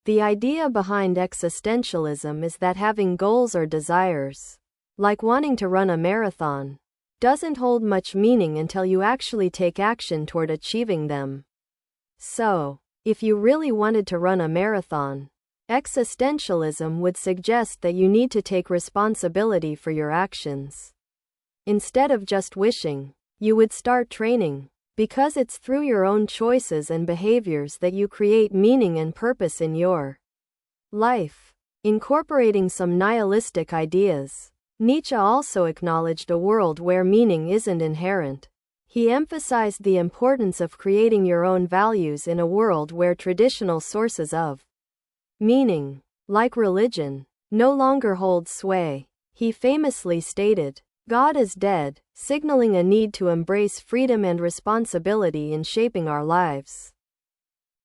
The idea behind existentialism is that having goals or desires, like wanting to run a marathon, doesn't hold much meaning until you actually take action toward achieving them. So, if you really wanted to run a marathon, existentialism would suggest that you need to take responsibility for your actions. Instead of just wishing, you would start training, because it's through your own choices and behaviors that you create meaning and purpose in your life. Incorporating some nihilistic ideas, Nietzsche also acknowledged a world where meaning isn't inherent. He emphasized the importance of creating your own values in a world where traditional sources of meaning, like religion, no longer hold sway. He famously stated, "God is dead," signaling a need to embrace freedom and responsibility in shaping our lives.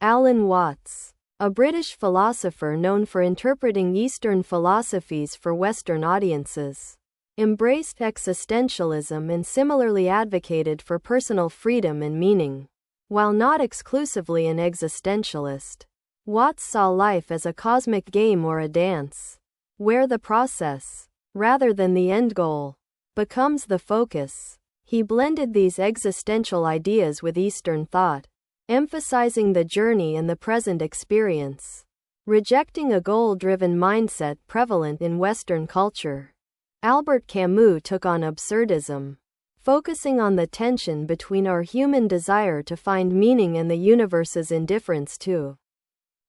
Alan Watts, a British philosopher known for interpreting Eastern philosophies for Western audiences, embraced existentialism and similarly advocated for personal freedom and meaning. While not exclusively an existentialist, Watts saw life as a cosmic game or a dance, where the process, rather than the end goal, becomes the focus. He blended these existential ideas with Eastern thought, emphasizing the journey and the present experience, rejecting a goal-driven mindset prevalent in Western culture. Albert Camus took on absurdism, focusing on the tension between our human desire to find meaning and the universe's indifference to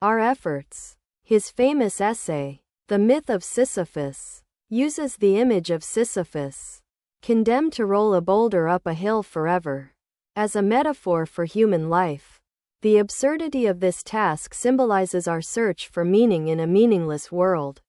our efforts. His famous essay, The Myth of Sisyphus, uses the image of Sisyphus, condemned to roll a boulder up a hill forever, as a metaphor for human life. The absurdity of this task symbolizes our search for meaning in a meaningless world.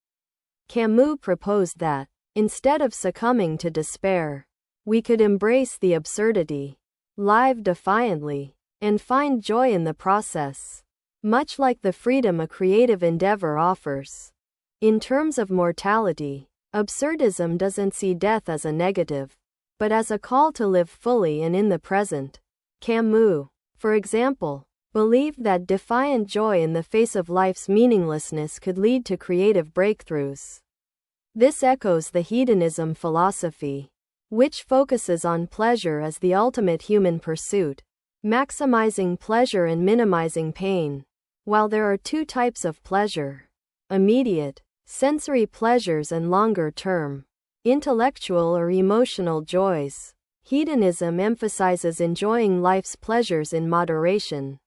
Camus proposed that, instead of succumbing to despair, we could embrace the absurdity, live defiantly, and find joy in the process, much like the freedom a creative endeavor offers. In terms of mortality, absurdism doesn't see death as a negative, but as a call to live fully and in the present. Camus, for example, believed that defiant joy in the face of life's meaninglessness could lead to creative breakthroughs. This echoes the hedonism philosophy, which focuses on pleasure as the ultimate human pursuit, maximizing pleasure and minimizing pain. While there are two types of pleasure: immediate, sensory pleasures and longer-term, intellectual or emotional joys, hedonism emphasizes enjoying life's pleasures in moderation.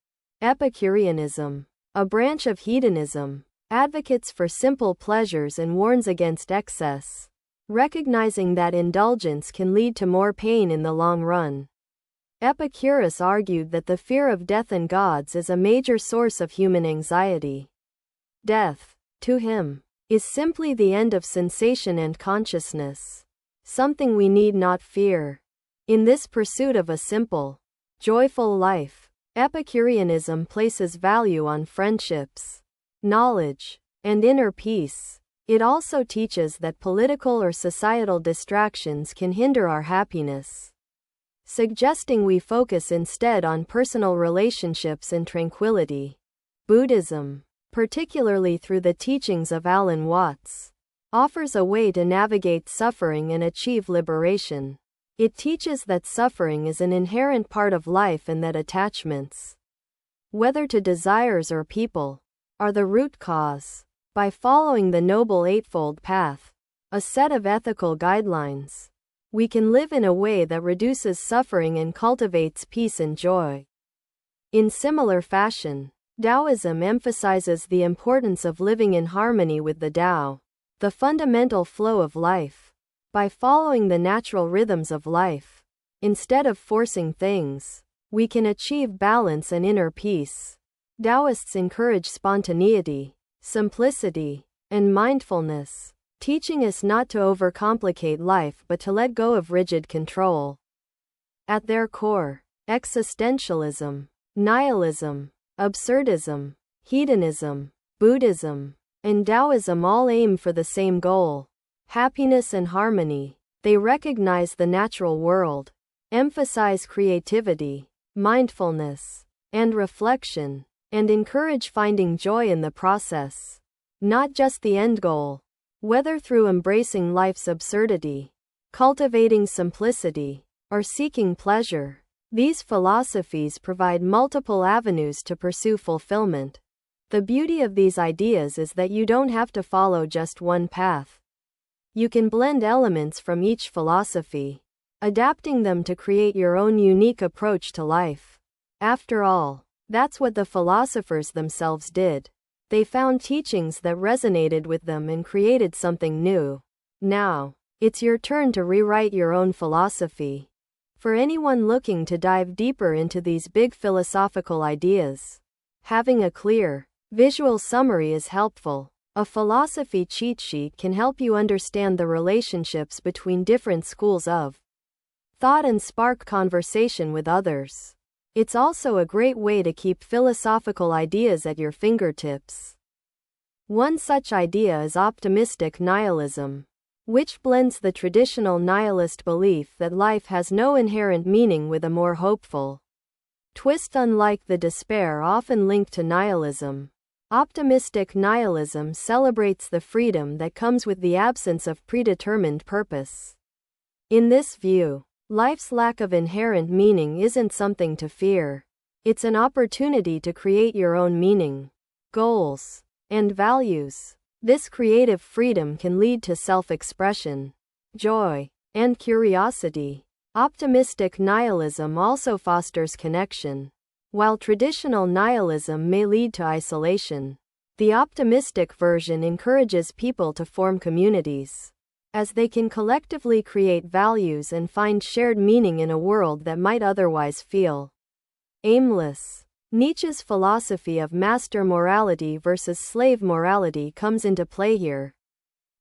Epicureanism, a branch of hedonism, advocates for simple pleasures and warns against excess, recognizing that indulgence can lead to more pain in the long run. Epicurus argued that the fear of death and gods is a major source of human anxiety. Death, to him, is simply the end of sensation and consciousness, something we need not fear. In this pursuit of a simple, joyful life, Epicureanism places value on friendships, knowledge, and inner peace. It also teaches that political or societal distractions can hinder our happiness, suggesting we focus instead on personal relationships and tranquility. Buddhism, particularly through the teachings of Alan Watts, offers a way to navigate suffering and achieve liberation. It teaches that suffering is an inherent part of life and that attachments, whether to desires or people, are the root cause. By following the Noble Eightfold Path, a set of ethical guidelines, we can live in a way that reduces suffering and cultivates peace and joy. In similar fashion, Taoism emphasizes the importance of living in harmony with the Tao, the fundamental flow of life. By following the natural rhythms of life, instead of forcing things, we can achieve balance and inner peace. Taoists encourage spontaneity, simplicity, and mindfulness, teaching us not to overcomplicate life but to let go of rigid control. At their core, existentialism, nihilism, absurdism, hedonism, Buddhism, and Taoism all aim for the same goal: happiness and harmony. They recognize the natural world, emphasize creativity, mindfulness, and reflection, and encourage finding joy in the process, not just the end goal. Whether through embracing life's absurdity, cultivating simplicity, or seeking pleasure, these philosophies provide multiple avenues to pursue fulfillment. The beauty of these ideas is that you don't have to follow just one path. You can blend elements from each philosophy, adapting them to create your own unique approach to life. After all, that's what the philosophers themselves did. They found teachings that resonated with them and created something new. Now, it's your turn to rewrite your own philosophy. For anyone looking to dive deeper into these big philosophical ideas, having a clear, visual summary is helpful. A philosophy cheat sheet can help you understand the relationships between different schools of thought and spark conversation with others. It's also a great way to keep philosophical ideas at your fingertips. One such idea is optimistic nihilism, which blends the traditional nihilist belief that life has no inherent meaning with a more hopeful twist. Unlike the despair often linked to nihilism, optimistic nihilism celebrates the freedom that comes with the absence of predetermined purpose. In this view, life's lack of inherent meaning isn't something to fear. It's an opportunity to create your own meaning, goals, and values. This creative freedom can lead to self-expression, joy, and curiosity. Optimistic nihilism also fosters connection. While traditional nihilism may lead to isolation, the optimistic version encourages people to form communities, as they can collectively create values and find shared meaning in a world that might otherwise feel aimless. Nietzsche's philosophy of master morality versus slave morality comes into play here.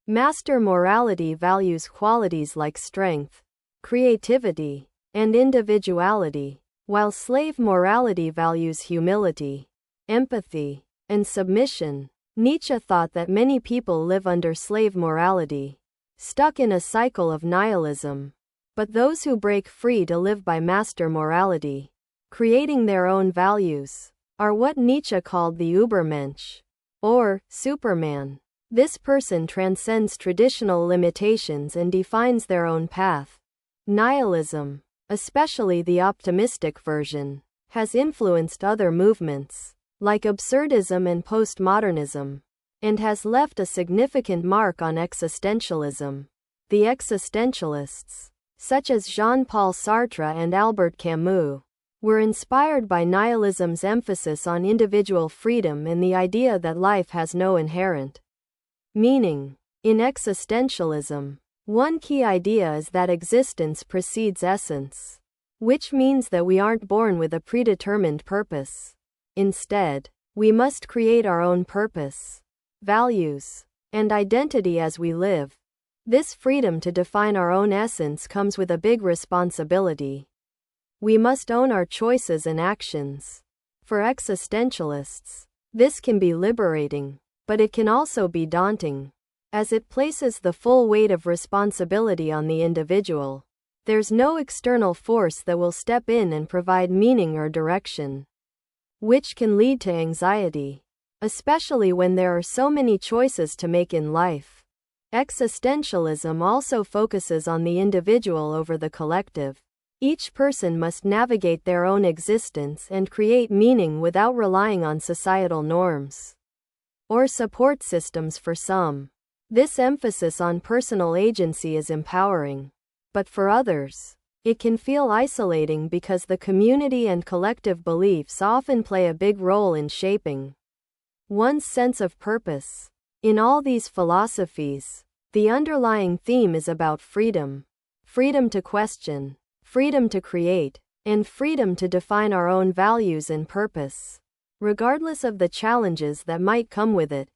Master morality values qualities like strength, creativity, and individuality, while slave morality values humility, empathy, and submission. Nietzsche thought that many people live under slave morality, stuck in a cycle of nihilism. But those who break free to live by master morality, creating their own values, are what Nietzsche called the Übermensch, or Superman. This person transcends traditional limitations and defines their own path. Nihilism, especially the optimistic version, has influenced other movements, like absurdism and postmodernism, and has left a significant mark on existentialism. The existentialists, such as Jean-Paul Sartre and Albert Camus, were inspired by nihilism's emphasis on individual freedom and the idea that life has no inherent meaning. In existentialism, one key idea is that existence precedes essence, which means that we aren't born with a predetermined purpose. Instead, we must create our own purpose, values, and identity as we live. This freedom to define our own essence comes with a big responsibility. We must own our choices and actions. For existentialists, this can be liberating, but it can also be daunting, as it places the full weight of responsibility on the individual. There's no external force that will step in and provide meaning or direction, which can lead to anxiety, especially when there are so many choices to make in life. Existentialism also focuses on the individual over the collective. Each person must navigate their own existence and create meaning without relying on societal norms or support systems. For some, this emphasis on personal agency is empowering, but for others, it can feel isolating because the community and collective beliefs often play a big role in shaping one's sense of purpose. In all these philosophies, the underlying theme is about freedom. Freedom to question, freedom to create, and freedom to define our own values and purpose. Regardless of the challenges that might come with it,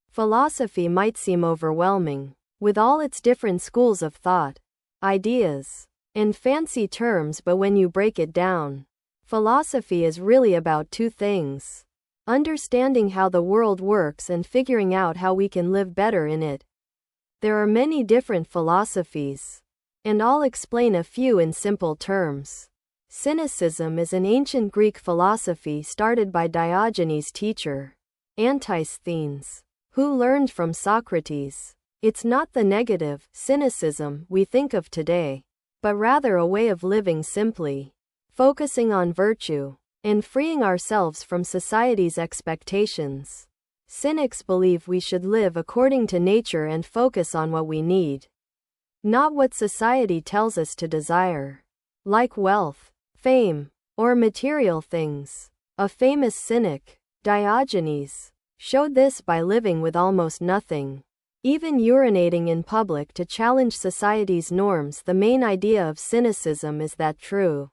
philosophy might seem overwhelming, with all its different schools of thought, ideas, and fancy terms, but when you break it down, philosophy is really about two things: understanding how the world works and figuring out how we can live better in it. There are many different philosophies, and I'll explain a few in simple terms. Cynicism is an ancient Greek philosophy started by Diogenes' teacher, Antisthenes, who learned from Socrates. It's not the negative cynicism we think of today, but rather a way of living simply, focusing on virtue, and freeing ourselves from society's expectations. Cynics believe we should live according to nature and focus on what we need, not what society tells us to desire, like wealth, fame, or material things. A famous cynic, Diogenes, showed this by living with almost nothing, even urinating in public to challenge society's norms. The main idea of cynicism is that true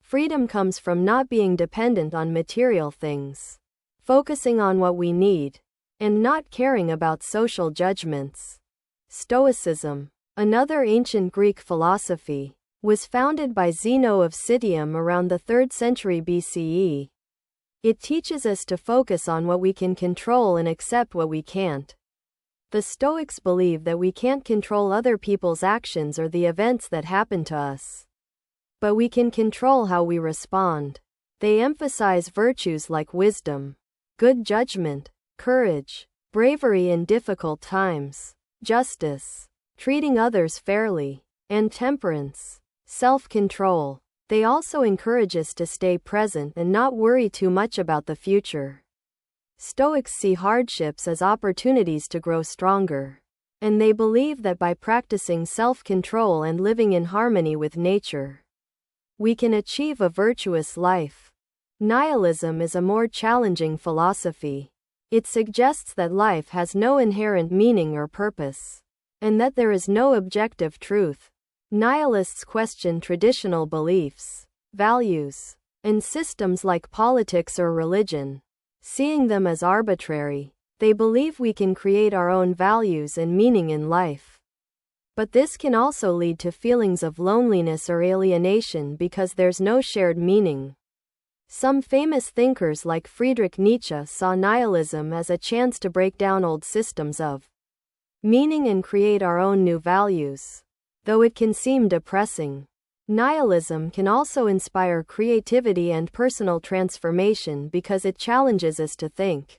freedom comes from not being dependent on material things, focusing on what we need, and not caring about social judgments. Stoicism, another ancient Greek philosophy, was founded by Zeno of Citium around the 3rd century BCE. It teaches us to focus on what we can control and accept what we can't. The Stoics believe that we can't control other people's actions or the events that happen to us, but we can control how we respond. They emphasize virtues like wisdom, good judgment, courage, bravery in difficult times, justice, treating others fairly, and temperance, self-control. They also encourage us to stay present and not worry too much about the future. Stoics see hardships as opportunities to grow stronger, and they believe that by practicing self-control and living in harmony with nature, we can achieve a virtuous life. Nihilism is a more challenging philosophy. It suggests that life has no inherent meaning or purpose, and that there is no objective truth. Nihilists question traditional beliefs, values, and systems like politics or religion, seeing them as arbitrary. They believe we can create our own values and meaning in life. But this can also lead to feelings of loneliness or alienation because there's no shared meaning. Some famous thinkers like Friedrich Nietzsche saw nihilism as a chance to break down old systems of meaning and create our own new values. Though it can seem depressing, nihilism can also inspire creativity and personal transformation because it challenges us to think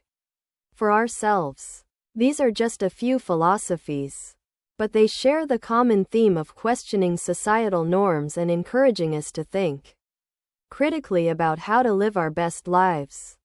for ourselves. These are just a few philosophies, but they share the common theme of questioning societal norms and encouraging us to think critically about how to live our best lives.